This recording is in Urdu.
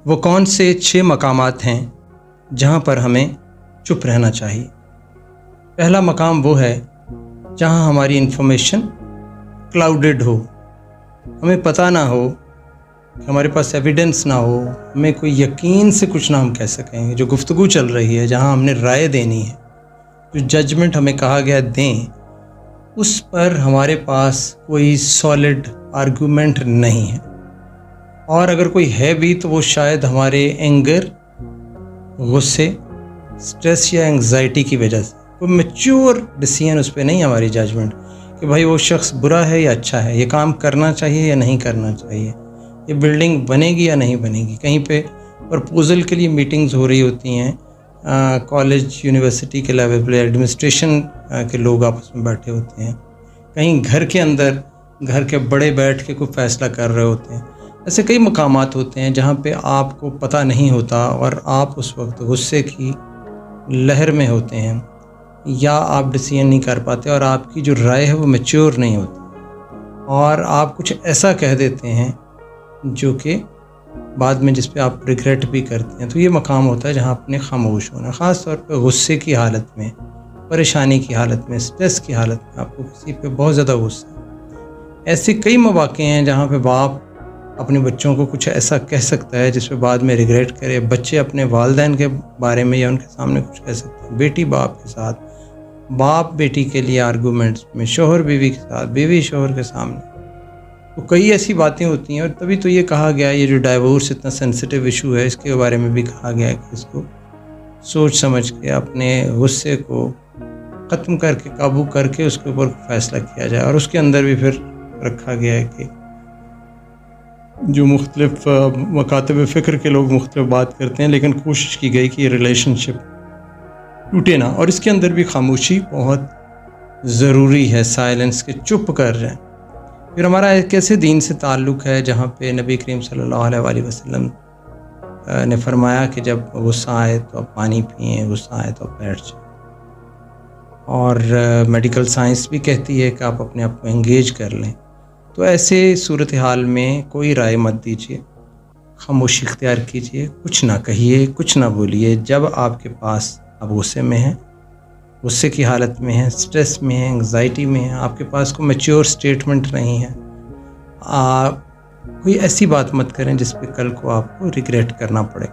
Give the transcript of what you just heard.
وہ کون سے 6 مقامات ہیں جہاں پر ہمیں چپ رہنا چاہیے؟ پہلا مقام وہ ہے جہاں ہماری انفارمیشن کلاؤڈڈ ہو، ہمیں پتہ نہ ہو، ہمارے پاس ایویڈنس نہ ہو، ہمیں کوئی یقین سے کچھ نہ ہم کہہ سکیں۔ جو گفتگو چل رہی ہے، جہاں ہم نے رائے دینی ہے، جو ججمنٹ ہمیں کہا گیا دیں، اس پر ہمارے پاس کوئی سالڈ آرگومنٹ نہیں ہے، اور اگر کوئی ہے بھی تو وہ شاید ہمارے اینگر، غصے، سٹریس یا انگزائٹی کی وجہ سے، کوئی میچور ڈیسیژن اس پہ نہیں، ہماری ججمنٹ کہ بھائی وہ شخص برا ہے یا اچھا ہے، یہ کام کرنا چاہیے یا نہیں کرنا چاہیے، یہ بلڈنگ بنے گی یا نہیں بنے گی۔ کہیں پہ پرپوزل کے لیے میٹنگز ہو رہی ہوتی ہیں، کالج یونیورسٹی کے لیول پہ ایڈمنسٹریشن کے لوگ آپس میں بیٹھے ہوتے ہیں، کہیں گھر کے اندر گھر کے بڑے بیٹھ کے کوئی فیصلہ کر رہے ہوتے ہیں۔ ایسے کئی مقامات ہوتے ہیں جہاں پہ آپ کو پتہ نہیں ہوتا اور آپ اس وقت غصے کی لہر میں ہوتے ہیں، یا آپ ڈیسیژن نہیں کر پاتے، اور آپ کی جو رائے ہے وہ میچور نہیں ہوتی، اور آپ کچھ ایسا کہہ دیتے ہیں جو کہ بعد میں جس پہ آپ ریگریٹ بھی کرتے ہیں۔ تو یہ مقام ہوتا ہے جہاں اپنے خاموش ہونا، خاص طور پہ غصے کی حالت میں، پریشانی کی حالت میں، سٹریس کی حالت میں، آپ کو کسی پہ بہت زیادہ غصہ ہے۔ ایسے کئی مواقع ہیں جہاں پہ باپ اپنے بچوں کو کچھ ایسا کہہ سکتا ہے جس پہ بعد میں ریگریٹ کرے، بچے اپنے والدین کے بارے میں یا ان کے سامنے کچھ کہہ سکتے ہیں، بیٹی باپ کے ساتھ، باپ بیٹی کے لیے آرگومنٹس میں، شوہر بیوی کے ساتھ، بیوی شوہر کے سامنے، تو کئی ایسی باتیں ہوتی ہیں۔ اور تبھی تو یہ کہا گیا، یہ جو ڈائیورس اتنا سینسٹیو ایشو ہے، اس کے بارے میں بھی کہا گیا ہے کہ اس کو سوچ سمجھ کے، اپنے غصے کو ختم کر کے، قابو کر کے اس کے اوپر فیصلہ کیا جائے۔ اور اس کے اندر بھی پھر رکھا گیا ہے کہ جو مختلف مکاتب فکر کے لوگ مختلف بات کرتے ہیں، لیکن کوشش کی گئی کہ یہ ریلیشن شپ ٹوٹے نہ، اور اس کے اندر بھی خاموشی بہت ضروری ہے، سائلنس کے، چپ کر جائیں۔ پھر ہمارا ایک ایسے دین سے تعلق ہے جہاں پہ نبی کریم صلی اللہ علیہ وآلہ وسلم نے فرمایا کہ جب غصہ آئے تو آپ پانی پئیں، غصہ آئے تو آپ بیٹھ جائیں، اور میڈیکل سائنس بھی کہتی ہے کہ آپ اپنے آپ کو انگیج کر لیں۔ تو ایسے صورتحال میں کوئی رائے مت دیجیے، خاموشی اختیار کیجیے، کچھ نہ کہیے، کچھ نہ بولیے۔ جب آپ کے پاس آپ غصے میں ہیں، غصے کی حالت میں ہیں، سٹریس میں ہیں، انگزائٹی میں ہیں، آپ کے پاس کوئی میچور سٹیٹمنٹ نہیں ہے، آپ کوئی ایسی بات مت کریں جس پہ کل کو آپ کو ریگریٹ کرنا پڑے۔